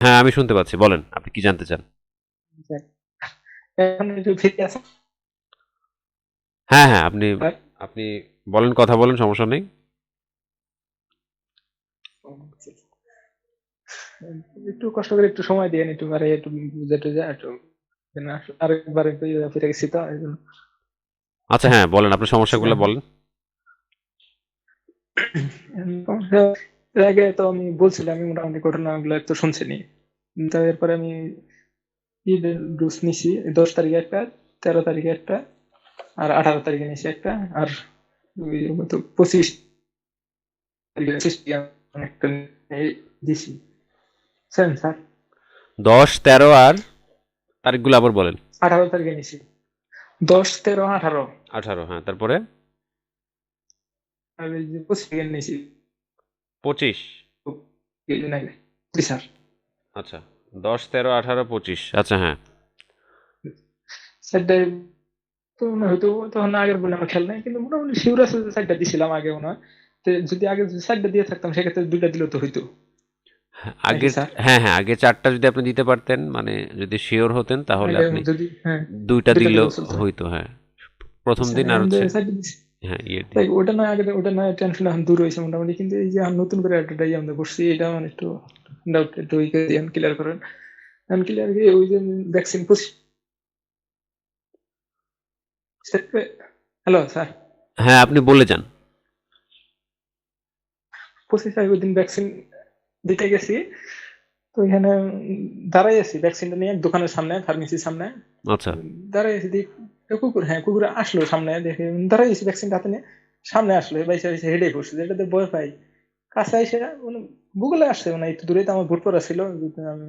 হ্যাঁ, আমি শুনতে পাচ্ছি। বলেন, আপনি কি জানতে চান? যাক, এখন একটু ফ্রি আছেন হ্যাঁ, হ্যাঁ, আপনি স্যার? আপনি বলেন, কথা বলেন, সমস্যা নেই। ও, আচ্ছা, আচ্ছা। একটু কষ্ট করে একটু সময় দিয়ে একটু আরে একটু বুঝে টুঝে একটু আরেকবার একটু ফিরে গেছি তো এই জন্য। আচ্ছা, হ্যাঁ, বলেন আপনার সমস্যাগুলো ছিলাম। বলেন। সমস্যা, এর আগে তো আমি বলছিলাম আমি মোটামুটি ঘটনাগুলো তো শুনছিনি। তো এরপরে আমি ঈদের ডোজ নিছি 10 তারিখে একটা, 13 তারিখে একটা, আর 18 তারিখে নিছি একটা, আর ওই তো 25 তারিখে একটা দিছি। Same sir. ১০, ১৩ আর তারিখগুলো আবার বলেন। 18 তারিখে নিছি। 10, 13, 18। ১৮, হ্যাঁ, তারপরে আর এই যে 25 তারিখে নিছি ২৫। কিছুদিন আগে। জি স্যার। আচ্ছা, ১০, ১৩, ১৮, ২৫। আচ্ছা, হ্যাঁ। স্যারটাই তো মনে হয়তো তখন আগের বলে আমার খেয়াল নাই, কিন্তু মোটামুটি শিওর আছে যে 4টা দিছিলাম আগে মনে হয়। তো যদি আগে যদি 4টা দিয়ে থাকতাম সেক্ষেত্রে 2টা দিলেও তো হইতো, হ্যাঁ, নাকি আগের স্যার? হ্যাঁ, হ্যাঁ, আগে ৪ টা যদি আপনি দিতে পারতেন, মানে যদি সিওর হতেন তাহলে আগে আপনি যদি হ্যাঁ ২ টা 2টা দিলেও দিলেও চলতো। হইতো, হ্যাঁ। ১ম আচ্ছা, দিন আর এখন যে হচ্ছে 4টা দিছি, হ্যাঁ, ইয়ের দিন। তাই ওটা নয় আগে, ওটা নয় টেনশন এখন দূর হয়েছে মোটামুটি, কিন্তু এই যে এখন নতুন করে একটা আমরা করছি এটা মানে একটু ডাউট একটু ক্লিয়ার করেন। এখন ক্লিয়ার ওই যে ভ্যাকসিন 25, হ্যালো স্যার, হ্যাঁ, আপনি বলে যান। 25 তারিখ ওই দিন ভ্যাকসিন দিতে গেছি। তো এখানে দাঁড়াই আছি ভ্যাকসিনটা নিয়ে দোকানের সামনে, ফার্মেসির সামনে। আচ্ছা। দাঁড়াই আছি দেখি কুকুর, হ্যাঁ কুকুর আসলো সামনে, দেখে দাঁড়াই আছি ভ্যাকসিনটা হাতে নিয়ে, সামনে আসলো বাইসে বাইসে হেডে পড়ছে, যেটাতে ভয় পাই। কাছে এসে মানে গুগলে আসছে, মানে একটু দূরে তো আমার বুট পরা ছিল, আমি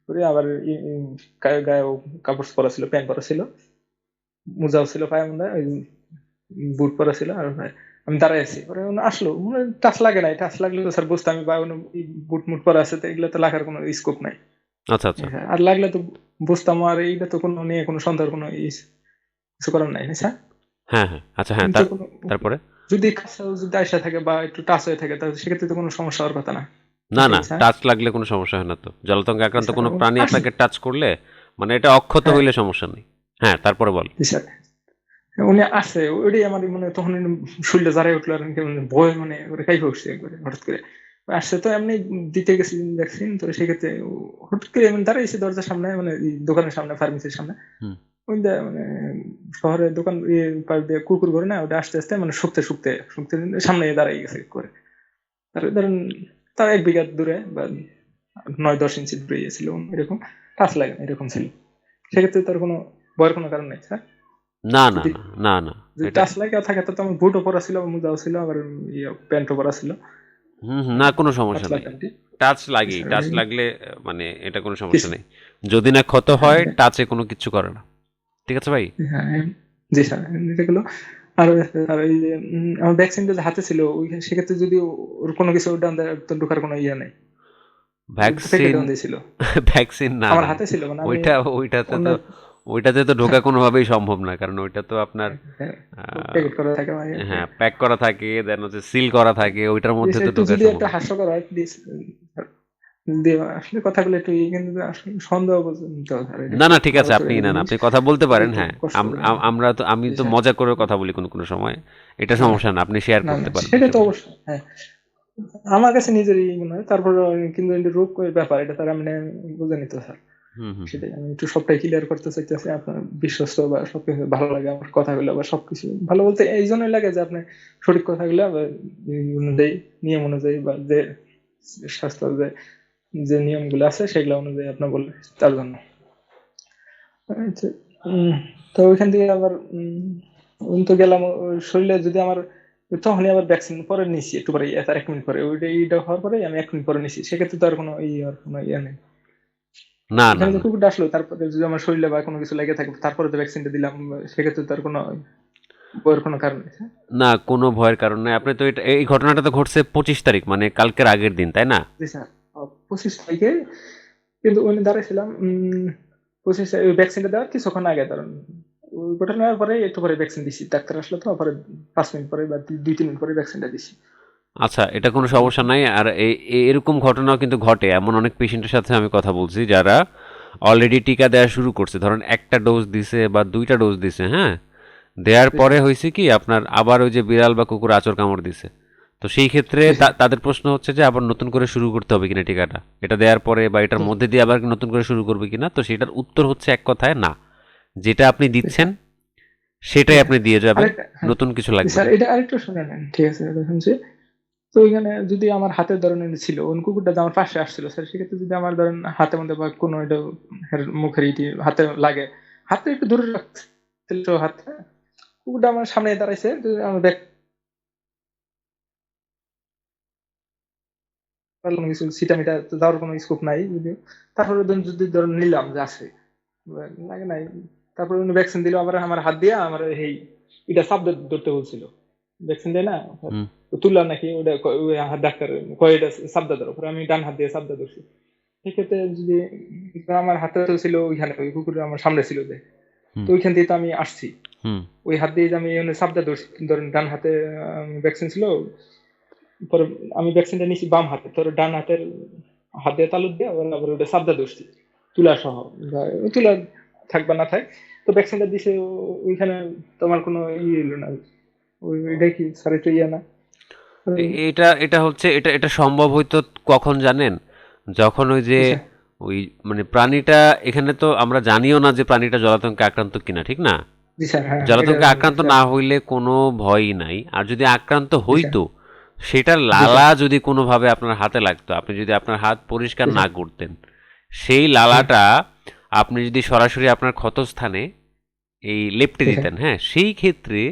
করে আবার গায়ে কাপড় পরা ছিল, প্যান্ট পরা ছিল, মোজাও ছিল পায়ে মনে হয়, ওই বুট পরা ছিল। আর আমি দাঁড়াই আছি, পরে উনি আসলো, টাচ লাগে নাই, টাচ লাগলে তো স্যার বুঝতাম আমি বা বুট মুট পরা আছে, তো এগুলো তো লাগার কোনো স্কোপ নাই। আচ্ছা, আচ্ছা। হ্যাঁ, আর লাগলে তো বুঝতাম, আর এইটা তো কোনো নিয়ে কোনো সন্দেহের কোনো কিছু করার নাই না স্যার। হ্যাঁ, হ্যাঁ। আচ্ছা, হ্যাঁ, তো কোনো তারপরে? যদি কাছেও যদি আইসা থাকে বা একটু টাচ হয়ে থাকে তাহলে সেক্ষেত্রে তো কোনো সমস্যা হওয়ার কথা না, না, নাকি না, স্যার? টাচ লাগলে কোনো সমস্যা হয় না তো। জলাতঙ্কে জি আক্রান্ত স্যার, কোনো প্রাণী আসলো। আপনাকে টাচ করলে মানে এটা অক্ষত হ্যাঁ, হইলে সমস্যা নেই। হ্যাঁ, তারপরে বলেন। জি স্যার। উনি আসছে ওইটাই আমার মানে তখন শরীরটা জ্বালায় উঠলো, আর কি মানে ভয়, মানে ওরে কাইপে উঠছে একবারে হঠাৎ করে। আসছে তো এমনি দিতে গেছি ভ্যাকসিন, তো সেক্ষেত্রে হঠাৎ করে এমনি দাঁড়াইছে দরজার সামনে, মানে এই দোকানের সামনে, ফার্মেসির সামনে। হুম। ওই মানে শহরের দোকান পাশ দিয়ে কুকুর করে না, ওটা আস্তে আস্তে মানে শুকতে শুকতে শুকতে সামনে দাঁড়াই গেছে করে। আর ধরেন তার 1 বিঘা দূরে বা 9-10 ইঞ্চি দূরে ছিল, এরকম টাচ লাগে না, এরকম ছিল। সেক্ষেত্রে তার কোনো ভয়ের কোনো কারণ নেই স্যার। না, না, যদি না, না, না। যদি এটা টাচ লাগে থাকে তো আমার বুটও পরা ছিল, মোজাও ছিল, আবার প্যান্টও পরা ছিল। হুম, হুম, না কোনো সমস্যা পাতলা নেই। প্যান্টই। টাচ লাগেই। স্যার টাচ ওটাই লাগলে মানে এটা কোনো সমস্যা কিছু, নেই। যদি না ক্ষত হ্যাঁ হয়, এটা, টাচে কোনো কিচ্ছু করে না। ঠিক আছে ভাই? হ্যাঁ জি স্যার, এটা গেলো। আর আর এই যে আমার ভ্যাকসিনটা যে হাতে ছিল ওই সেক্ষেত্রে যদি ওর কোনো কিছু ডান তো ঢোকার কোনো ইয়ে নেই, ভ্যাকসিন প্যাকেটে বান্ধা ছিল। ভ্যাকসিন না, আমার না, না। হাতে ছিল, মানে আমি ওইটা ওইটাতে অন্য তো ওইটাতে তো ঢোকা কোনোভাবেই সম্ভব না। কারণ ওইটা তো আপনার আ প্যাকেট করা থাকে মানে হ্যাঁ, প্যাক করা থাকে, দেন হচ্ছে সিল করা থাকে। ওইটার মধ্যে তো একটু ঢোকা যদি সম্ভব একটা না। হাস্যকর হয় প্লিজ দিয়ে, আসলে কথাগুলো একটু কিন্তু আসলে সন্দেহ পর্যন্ত আর এটা না, একটু না, ঠিক আছে। আপনি ভারতের না, না, জিনিস, আপনি কথা বলতে এটা পারেন, একটু হ্যাঁ। কষ্ট করে নেবেন। আমি জি তো স্যার। মজা করেও কথা বলি কোনো সময়। এটা হ্যাঁ, সমস্যা না। আপনি শেয়ার না করতে না পারেন সেটা তো অসুবিধা নেই। অবশ্যই, হ্যাঁ। আমার কাছে নিজেরই মনে হয়, তারপর কিন্তু এটা রোগ ব্যাপার, এটা তার আমি বুঝে নিতে স্যার। হুম, হুম, হুম। সেটাই আমি একটু সবটাই ক্লিয়ার করতে চাইতেছি, আপনার বিশ্বস্ত বা সবকিছু ভালো লাগে আমার কথাগুলো, বা সবকিছু ভালো বলতে এই জন্যই লাগে যে আপনি সঠিক কথাগুলো বা এই অনুযায়ী, নিয়ম অনুযায়ী, বা যে স্বাস্থ্য যে যে নিয়মগুলো আছে সেগুলো অনুযায়ী আপনার বলে, তার জন্য। আচ্ছা, উম, তো ওইখান থেকে আবার তো গেলাম ওই শরীরে যদি আমার, তখনই আবার ভ্যাকসিন পরে নিছি একটু পরে, তার 1 মিনিট পরে ওইটা এইটা হওয়ার পরে আমি 1 মিনিট পরে নিছি, সেক্ষেত্রে তো আর কোনো আর কোনো ইয়ে নেই। না, না, এখানে যে না। কুকুরটা আসলো তারপরে যদি আমার শরীরে বা কোনো কিছু লেগে থাকে তারপরে তো ভ্যাকসিনটা দিলাম, সেক্ষেত্রে তো আর কোনো বইয়ের কোনো কারণ নেই, হ্যাঁ? না, কোনো ভয়ের কারণ নাই। আপনি তো এই ঘটনাটা তো ঘটছে ২৫ তারিখ মানে কালকের আগের দিন, তাই না? জি স্যার। 25 তারিখে, কিন্তু ওই দাঁড়াইছিলাম 25 ওই ভ্যাকসিনটা দেওয়ার কিছুক্ষণ আগে, ধরুন ওই ঘটনার পরে একটু পরে ভ্যাকসিন দিছি, ডাক্তার আসলো তো পরে 5 মিনিট পরে বা 2-3 মিনিট পরে ভ্যাকসিনটা দিছি। আচ্ছা, এটা কোনো সমস্যা নাই। আর এরকম ঘটনাও কিন্তু ঘটে। এমন অনেক পেশেন্টের সাথে আমি কথা বলছি যারা অলরেডি টিকা দেওয়া শুরু করছে, ধরেন একটা ডোজ দিছে বা দুইটা ডোজ দিছে, হ্যাঁ, দেওয়ার জি পরে স্যার। হয়েছে কি আপনার আবার ওই যে বিড়াল বা কুকুর আঁচড় কামড় দিছে। তো সেই ক্ষেত্রে জি স্যার। তাদের প্রশ্ন হচ্ছে যে আবার নতুন করে শুরু করতে হবে কিনা টিকাটা, এটা দেওয়ার পরে বা এটার জি মধ্যে দিয়ে আবার নতুন করে শুরু করবে কিনা। তো সেটার উত্তর হচ্ছে এক কথায় না, যেটা আপনি জি দিচ্ছেন স্যার। জি সেটাই স্যার। আপনি দিয়ে যাবেন, আরেকটা, হ্যাঁ। নতুন কিছু জি লাগবে স্যার, না। এটা আরেকটু শুনে নেন, ঠিক আছে, এটা শুনছি। তো ওইখানে যদি আমার হাতের ধরেন ছিল, কোন কুকুরটা যে আমার পাশে আসছিল স্যার, সেক্ষেত্রে যদি আমার ধরেন হাতের মধ্যে বা কোনো এটা মুখের ইটি হাতে লাগে, হাতে একটু দূরে রাখছিল হাতে, কুকুরটা আমার সামনে দাঁড়াইছে, তো আমি ব্যাক কোনো কিছু সিটামিটা যাওয়ার কোনো স্কোপ নাই যদিও। তারপরে যদি ধরেন নিলাম যে আছে, লাগে নাই, তারপরে উনি ভ্যাকসিন দিল, আবার আমার হাত দিয়ে আমার এই এটা চাপ ধরতে বলছিল, ভ্যাকসিন দেয় না হুম। তুললাম নাকি ওটা ওই হাত ডাক্তার কয় এটা চাপদা ধরো, পরে আমি ডান হাত দিয়ে চাপদা ধরছি। সেক্ষেত্রে যদি আমার হাতে তো ছিল ওইখানে, ওই কুকুর আমার সামনে ছিল যে, তো হুম। ওইখান দিয়ে তো আমি আসছি, হুম। ওই হাত দিয়ে যে আমি চাপদা ধরছি, ধরেন ডান হাতে ভ্যাকসিন ছিল, পরে আমি ভ্যাকসিনটা নিছি বাম হাতে, তোর ডান হাতের হাত দিয়ে তালু দিয়ে আবার আবার ওটা চাপদা ধরছি তুলা সহ, বা তুলা থাক বা না থাক, তো ভ্যাকসিনটা দিছে ওইখানে তোমার কোনো হলো না, ওইটা কি স্যার একটু ইয়ে না? এটা এটা হচ্ছে এটা এটা সম্ভব হইতো কখন জানেন, যখন ওই যে জি স্যার। ওই মানে প্রাণীটা, এখানে তো আমরা জানিও না যে প্রাণীটা জলাতঙ্কে আক্রান্ত কিনা, ঠিক না? জি স্যার, হ্যাঁ এটা জলাতঙ্কে আক্রান্ত স্যার। না হইলে কোনো ভয়ই নাই। আর যদি আক্রান্ত জি স্যার। হইতো, সেটার জি স্যার। লালা যদি কোনোভাবে আপনার হাতে লাগতো, আপনি যদি আপনার হাত পরিষ্কার জি না স্যার। করতেন, সেই হ্যাঁ। লালাটা আপনি যদি সরাসরি আপনার ক্ষতস্থানে এই লেপ্টে জি স্যার। দিতেন, হ্যাঁ, সেই ক্ষেত্রে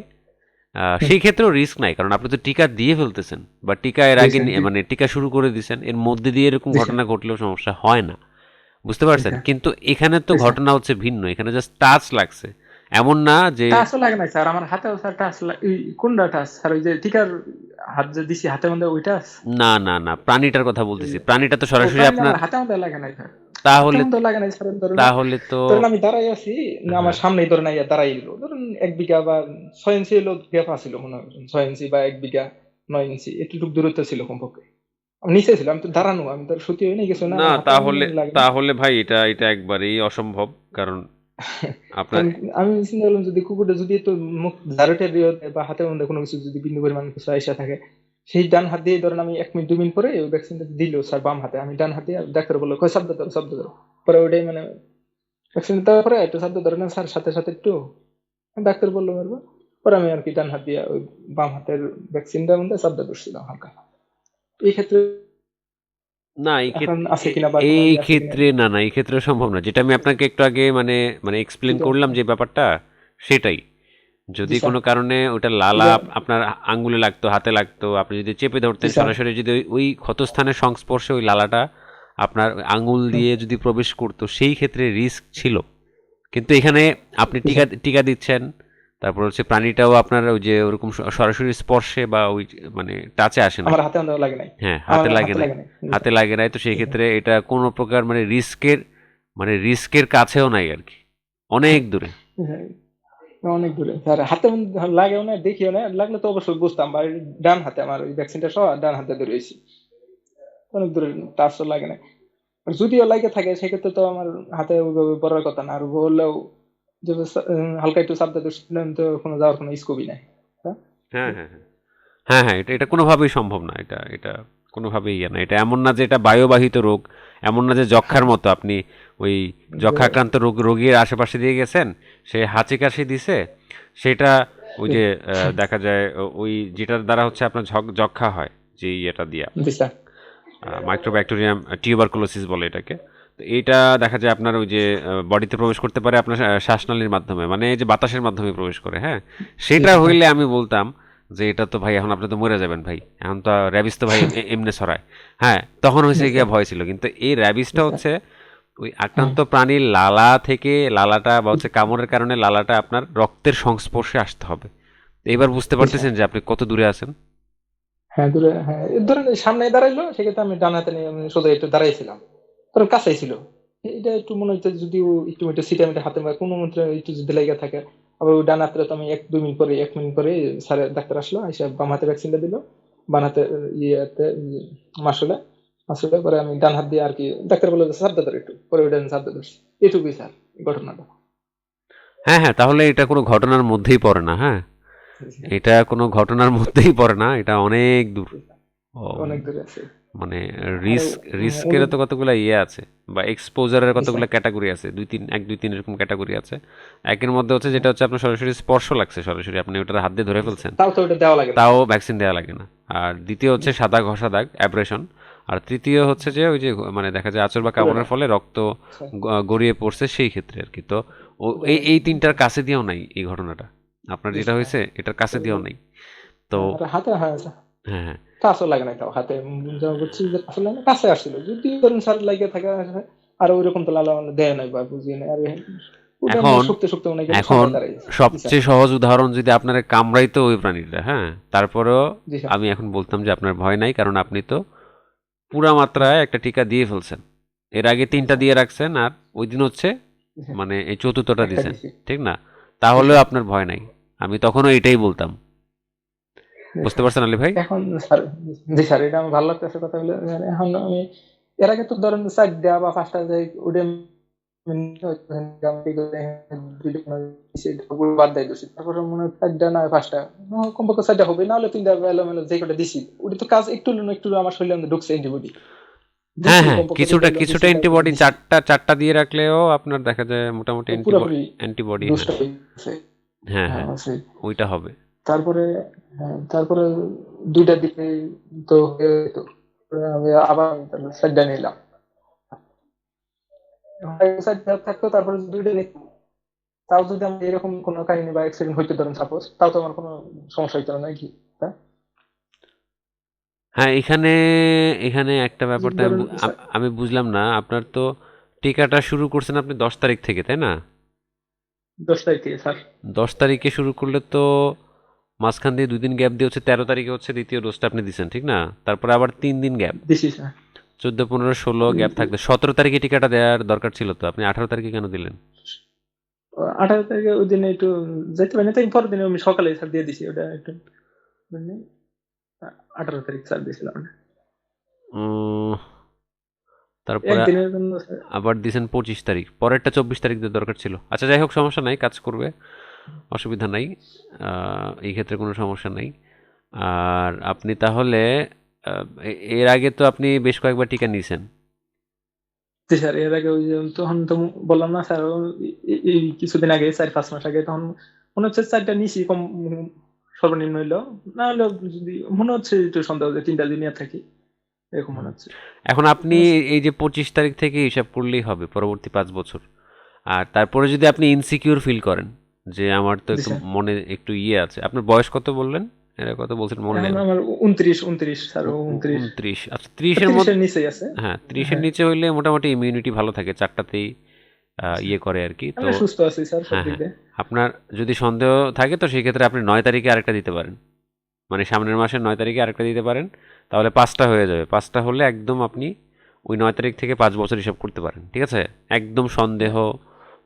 হুম। সেই ক্ষেত্রেও রিস্ক নাই, কারণ আপনি তো টিকা দিয়ে ফেলতেছেন বা টিকা এর জি আগে স্যার। জি। মানে টিকা শুরু করে দিয়েছেন, এর মধ্যে দিয়ে এরকম জি স্যার। ঘটনা ঘটলেও সমস্যা হয় না। বুঝতে জি পারছেন? স্যার। কিন্তু এখানে তো জি স্যার। ঘটনা হচ্ছে ভিন্ন, এখানে জাস্ট টাচ লাগছে, এমন না যে। টাচও লাগে নাই স্যার, আমার হাতেও স্যার টাচ, কোনটা টাচ স্যার, ওই যে টিকার হাত যে দিছি হাতের মধ্যে ওইটা। না না না, প্রাণীটার কথা বলতেছি, প্রাণীটা তো ও সরাসরি প্রাণীটা আপনার। আমার হাতের মধ্যে লাগে নাই স্যার, হাতের তাহলে মধ্যে লাগে নাই স্যার। ধরেন তাহলে তো ধরেন আমি দাঁড়াই আছি, আমার হ্যাঁ সামনেই ধরেন ইয়া দাঁড়াই গেল, ধরেন 1 বিঘা বা 6 ইঞ্চি হলো গ্যাপ আছিল মনে হয়, 6 ইঞ্চি বা 1 বিঘা 9 ইঞ্চি এতটুকু দূরত্ব ছিল কমপক্ষে। আমি নিচে ছিল, আমি তো দাঁড়ানো, আমি তো সত্যি হয়ে গেছে না, না, আমার হাতে তাহলে লাগে না। তাহলে ভাই এটা এটা একবারেই অসম্ভব, কারণ আপনার। কারণ আমি চিন্তা করলাম যদি কুকুরটা যদি একটু মুখ ঝাড়ুটে দিয়ে বা হাতের মধ্যে কোনো কিছু যদি বিন্দু পরিমাণ কিছু আইসা থাকে, সেই ডান হাত দিয়ে ধরেন আমি 1 মিনিট 2 মিনিট পরে ওই ভ্যাকসিনটা দিল স্যার বাম হাতে, আমি ডান হাত দিয়ে, ডাক্তার বললো কয় শব্দ ধরো শব্দ ধরো, পরে ওইটাই মানে ভ্যাকসিন দেওয়ার পরে একটু শব্দ ধরে না স্যার, সাথে সাথে একটু ডাক্তার বললো মারবো, পরে আমি আর কি ডান হাত দিয়ে ওই বাম হাতের ভ্যাকসিনটার মধ্যে শব্দ ধরছিলাম হালকা। এই ক্ষেত্রে না, এখন আছে কিনা বা কোনো এই ইয়ে আছে কিনা? ক্ষেত্রে না না, এই ক্ষেত্রে সম্ভব না, যেটা আমি আপনাকে একটু আগে মানে মানে এক্সপ্লেন এটা করলাম যে ব্যাপারটা, সেটাই। জি যদি স্যার। কোনো কারণে ওটা লালা এটা আপনার আঙ্গুলে লাগতো, হাতে লাগতো, আপনি যদি চেপে জি ধরতেন স্যার। সরাসরি, যদি ওই ক্ষতস্থানের সংস্পর্শে ওই লালাটা আপনার আঙ্গুল হুম। দিয়ে যদি প্রবেশ করতো, সেই ক্ষেত্রে রিস্ক ছিল। কিন্তু এখানে আপনি জি টিকা স্যার। টিকা দিচ্ছেন, তারপর হচ্ছে প্রাণীটাও আপনার ওই যে ওরকম সরাসরি স্পর্শে বা ওই মানে টাচে আসে নাই। আমার হাতে আন্দাজ লাগে নাই। হ্যাঁ, আমার হাতে লাগে হাতে নাই। লাগে নাই। জি হাতে স্যার। লাগে নাই, তো সেই জি স্যার। ক্ষেত্রে এটা কোনো প্রকার মানে রিস্কের কাছেও নাই আরকি। অনেক দূরে। জি স্যার। অনেক দূরে স্যার, হাতে লাগেও না, দেখিও না, লাগলে তো অবশ্যই বুঝতাম, বা ডান হাতে আমার ওই ভ্যাকসিনটা সহ ডান হাতে ধরেছি, অনেক দূরে, টাচও লাগে না। আর যদিও লাগে থাকে সেক্ষেত্রে তো আমার হাতে ওইভাবে পড়ার কথা না, আর বললেও যে হালকা একটু চাপ দিতে তো কোনো যাওয়ার কোনো স্কোপই নাই। হ্যাঁ? হ্যাঁ, হ্যাঁ, হ্যাঁ। হ্যাঁ, হ্যাঁ, এটা এটা কোনোভাবেই সম্ভব না। এটা এটা কোনোভাবেই ইয়ে না। এটা এমন না যে এটা বায়ুবাহিত রোগ, এমন না যে যক্ষ্মার মতো আপনি ওই যে যক্ষ্মাক্রান্ত রোগীর আশেপাশে দিয়ে গেছেন, সে হাঁচি কাশি দিছে, সেটা ওই যে দেখা যায় ওই যেটার দ্বারা হচ্ছে আপনার যক্ষ্মা হয়, যে ইয়েটা দিয়া জি স্যার। মাইক্রোব্যাকটেরিয়াম টিউবারকুলোসিস বলে এটাকে। তো এইটা দেখা যায় আপনার ওই যে বডিতে প্রবেশ করতে পারে আপনার শ্বাসনালীর মাধ্যমে, মানে এই যে বাতাসের মাধ্যমে প্রবেশ করে, হ্যাঁ। জি সেটা স্যার। হ্যাঁ। হইলে আমি বলতাম যে এটা তো ভাই এখন আপনি তো মরে যাবেন ভাই, এখন তো র্যাবিস তো ভাই এমনে ছড়ায়। হ্যাঁ, তখন হয়েছে জি গিয়ে স্যার। ভয় ছিল, কিন্তু এই জি র্যাবিসটা স্যার। হচ্ছে ওই হ্যাঁ। আক্রান্ত প্রাণীর লালা থেকে, লালাটা বা হচ্ছে কামড়ের কারণে লালাটা আপনার রক্তের সংস্পর্শে আসতে হবে। এবার বুঝতে জি স্যার। পারতেছেন যে আপনি কত দূরে আছেন। হ্যাঁ দূরে, হ্যাঁ ধরেন সামনে দাঁড়াইলো, সেক্ষেত্রে আমি ডান হাতে নিয়ে আমি সোজা একটু দাঁড়াইছিলাম, কারণ কাছেই ছিল। এটা একটু মনে হচ্ছে যদি ও একটু একটু সিটা মিটা হাতে বা কোনো মন্ত্রে একটু যদি লেগে থাকে, আবার ওই ডান হাতে তো আমি 1-2 মিনিট পরে 1 মিনিট পরে স্যার ডাক্তার আসলো, এসে বাম হাতে ভ্যাকসিনটা দিল, বানাতে ইয়েতে মাসলে আসলে পরে আমি ডান হাত দিয়ে আর কি ডাক্তার বললো যে চাপ ধরে একটু, পরে ওইটা চাপ ধরছি, এটুকুই স্যার ঘটনাটা। হ্যাঁ হ্যাঁ, তাহলে এটা কোনো ঘটনার মধ্যেই পড়ে না। হ্যাঁ, এটা কোনো ঘটনার মধ্যেই পড়ে না, এটা অনেক দূর। ও, অনেক দূরে আছে। মানে আরো রিস্কের তো কতগুলো ইয়ে আছে, বা এক্সপোজারের জি কতগুলো স্যার। ক্যাটাগরি আছে, দুই তিন এরকম ক্যাটাগরি আছে। একের মধ্যে হচ্ছে যেটা হচ্ছে আপনার সরাসরি স্পর্শ লাগছে, সরাসরি আপনি ওটার হাত দিয়ে ধরে ফেলছেন, তাও তো ওটা দেওয়া লাগে না তাও স্যার। ভ্যাকসিন দেওয়া লাগে না। আর দ্বিতীয় হচ্ছে সাদা ঘষা দাগ, অ্যাব্রেশন। আর তৃতীয় হচ্ছে যে ওই যে মানে দেখা যায় আঁচড় বা পুরো কামড়ের না ফলে রক্ত স্যার। গড়িয়ে পড়ছে, সেই ক্ষেত্রে আর কি। তো ওটা এই লাগে এই না তিনটার স্যার। কাছে দিয়েও নাই এই ঘটনাটা, আপনার জি যেটা স্যার। হয়েছে এটার কাছে তো দিয়েও নাই। তো আর হাতে, হ্যাঁ স্যার, হ্যাঁ হ্যাঁ। কাছেও লাগে না, তাও হাতে যা বুঝছি যে কাছে লাগে না, কাছে আসছিল যদি ধরুন স্যার লাগে থাকে। আর ওইরকম তো লালা মানে দেয় নাই বা বুঝিয়ে নেই আর ওটা মানে এখন শুকতে শুকতে মনে করেন এখন সন্ধ্যা দাঁড়াই গেছে। জি স্যার। সবচেয়ে সহজ উদাহরণ, যদি আপনার কামড়াইতো ওই প্রাণীটা, হ্যাঁ, তারপরেও জি স্যার। আমি এখন বলতাম যে আপনার ভয় নাই, কারণ আপনি তো পুরা মাত্রায় একটা টিকা দিয়ে ফেলছেন। এর আগে জি তিনটা স্যার। দিয়ে রাখছেন, আর ওই দিন হচ্ছে জি স্যার। মানে এই চতুর্থটা একটা দিছেন, দিছি। ঠিক না? জি তাহলেও স্যার। আপনার ভয় নাই। আমি তখনও এটাই বলতাম। জি বুঝতে স্যার। পারছেন আলী ভাই? এখন স্যার, জি স্যার, এটা আমার ভালো লাগতেছে কথা বলে। এখন আমি এর আগে তো ধরেন ৪টা বা ৫টা যাই ওটা বাদ দেয় দোষী। তারপরে মনে হয় ৪টা না ৫টা, কমপক্ষে ৪টা হবে, না হলে ৩টা এলোমেলো যে কটা দিছি। ওটা তো কাজ একটু হলেও না একটু হলেও আমার শরীরে মধ্যে ঢুকছে অ্যান্টিবডি। হ্যাঁ দিছি হ্যাঁ, কমপক্ষে ২টা কিছুটা হলেও কিছুটা দিছি, তারপরে অ্যান্টিবডি, দিছি। চারটা দিয়ে রাখলেও আপনার দেখা যায় মোটামুটি পুরোপুরি অ্যান্টিবডি। হ্যাঁ ডোজটা হয়ে গেছে। হ্যাঁ হ্যাঁ, হ্যাঁ, সেই। ওইটা হবে। তারপরে হ্যাঁ, তারপরে ২টা দিতে তো হয়ে যেত। আমি আবার ৪টা নিলাম। ৪টা থাকতো, তারপরে ২টা নিতাম। তাও যদি আমার এরকম কোনো কাহিনী বা অ্যাক্সিডেন্ট হইতো ধরেন সাপোজ, তাও তো আমার কোনো সমস্যা হইতো না নাকি? হ্যাঁ? হ্যাঁ, এখানে এখানে একটা ব্যাপার যদি তো ধরেন আমি বুঝলাম না। আপনার তো টিকাটা শুরু করছেন আপনি 10 তারিখ থেকে, তাই না? ১০ তারিখে স্যার। 10 তারিখে শুরু করলে তো মাঝখান দিয়ে 2 দিন গ্যাপ দিয়ে হচ্ছে 13 তারিখে হচ্ছে দ্বিতীয় ডোজটা আপনি দিচ্ছেন, ঠিক না? তারপরে আবার 3 দিন গ্যাপ, দিছি স্যার। 14, 15, 16 গ্যাপ থাকবে। 17 তারিখে টিকাটা দেওয়ার দরকার ছিল তো, আপনি 18 তারিখে কেন দিলেন? ১৮ তারিখে ওই দিনে একটু যাইতে পারিনি, তাই পরের দিনে আমি সকালে স্যার দিয়ে দিছি ওটা একটু, মানে ১৮ তারিখ স্যার দিয়েছিলাম ওটা। উম, তারপরে একদিনের জন্য স্যার। আবার দিয়েছেন 25 তারিখ, পরেরটা 24 তারিখ দিয়ে দরকার ছিল। আচ্ছা যাই হোক, সমস্যা নাই, কাজ করবে, অসুবিধা নাই। এই ক্ষেত্রে কোনো সমস্যা নাই। আর আপনি তাহলে এর আগে তো আপনি বেশ কয়েকবার টিকা নিয়েছেন। জি স্যার, এর আগে ওই যে তখন তো বললাম না স্যার, এই কিছুদিন আগে ৪-৫ মাস আগে তখন মনে হচ্ছে ৪টা নিছি কম, সর্বনিম্ন হইলো, না হলেও যদি মনে হচ্ছে একটু সন্দেহ যে ৩টা দিন নিয়ে থাকি, এরকম মনে হচ্ছে। এখন আপনি এই যে 25 তারিখ থেকে হিসাব করলেই হবে পরবর্তী 5 বছর। আর তারপরে যদি আপনি ইনসিকিউর ফিল করেন যে আমার তো জি একটু স্যার। মনে একটু ইয়ে আছে। আপনার বয়স কত বললেন? এরা কত বলছেন মনে নেই এখন আমার। আমার ২৯ স্যার, ২৯। 29। আচ্ছা, 30-এর ৩০ মধ্যে। এর নিচেই আছে। হ্যাঁ, 30-এর হ্যাঁ, নিচে হইলে মোটামুটি ইমিউনিটি ভালো থাকে, চারটাতেই আচ্ছা। ইয়ে করে আর কি। তো আমি সুস্থ আছি স্যার সব হ্যাঁ দিক হ্যাঁ, দিয়ে। আপনার যদি সন্দেহ থাকে তো সেই ক্ষেত্রে আপনি 9 তারিখে আরেকটা দিতে পারেন, মানে সামনের মাসের 9 তারিখে আরেকটা দিতে পারেন। তাহলে 5টা হয়ে যাবে। 5টা হলে একদম আপনি ওই 9 তারিখ থেকে 5 বছর হিসাব করতে পারেন, ঠিক আছে? একদম সন্দেহ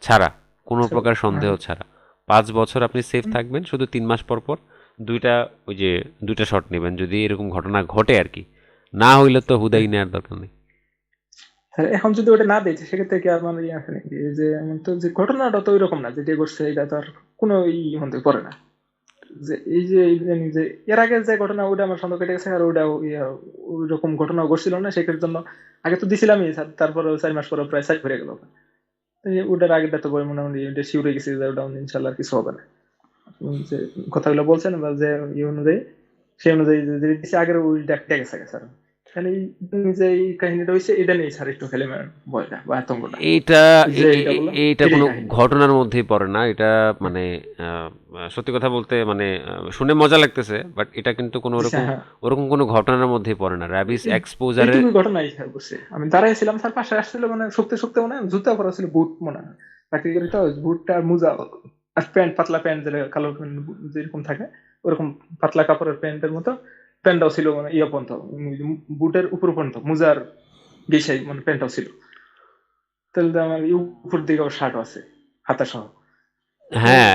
ছাড়া, কোনো আচ্ছা, প্রকার সন্দেহ হ্যাঁ। ছাড়া 5 বছর আপনি সেফ থাকবেন। শুধু 3 মাস পর পর দুইটা, ওই যে দুইটা শট নেবেন যদি এরকম ঘটনা ঘটে আর কি। না হইলে তো হুদাই নেওয়ার দরকার নেই। স্যার এখন যদি ওটা না দিয়েছে সেক্ষেত্রে কি আমার ইয়ে আছে নাকি? এই যে এমন তো যে ঘটনাটা তো ওইরকম না, যেটা ঘটছে এটা তো আর কোনো মধ্যে পড়ে না। যে এই যে ইদানিং যে এর আগে যে ঘটনা ওটা আমার সন্দেহ কেটে গেছে, আর ওটা ওইরকম ঘটনা ঘটছিল না, সেটার জন্য আগে তো দিছিলামই স্যার, তারপরে ৪ মাস পরে প্রায় ৪ হয়ে গেল। এই ওটার আগেটা তো পরে মোটামুটি এটা শিওর হয়ে গেছে যে ওটা ইনশাল্লাহ আর কিছু হবে না। আপনি যে কথাগুলো বলছেন বা যে অনুযায়ী, সেই অনুযায়ী যদি দিছে আগের ওই ডাকতে গেছে স্যার। তাহলে যে এই কাহিনীটা হয়েছে এটা নিয়ে স্যার একটু খেলে ভয়টা বা আতঙ্কটা, এইটা ওই যে এটা বললাম এইটা এটাই কোনো কাহিনী। ঘটনার মধ্যেই পড়ে না এটা। মানে সত্যি কথা বলতে মানে শুনে মজা লাগতেছে, বাট এটা কিন্তু কোনো জি ওরকম স্যার, হ্যাঁ। ওরকম কোনো ঘটনার মধ্যেই পড়ে না। র্যাবিস এক্সপোজারের। এইটুকুই ঘটনাই স্যার বলছে, আমি দাঁড়াইছিলাম স্যার, পাশে আসছিল মানে শুকতে শুকতে মনে হয় জুতা পরা ছিল, বুট মনে হয় চাকরি করি তো, বুটটা আর মোজা আর প্যান্ট, পাতলা প্যান্ট যেটা কালো প্যান্ট যেরকম থাকে ওরকম পাতলা কাপড়ের প্যান্টের মতো প্যান্টটাও ছিল, মানে ইয়ে পর্যন্ত বুটের উপর পর্যন্ত মোজার গেছাই মানে প্যান্টটাও ছিল। তাহলে তো আমার উপর দিকে শার্টও আছে হাতা সহ। হ্যাঁ,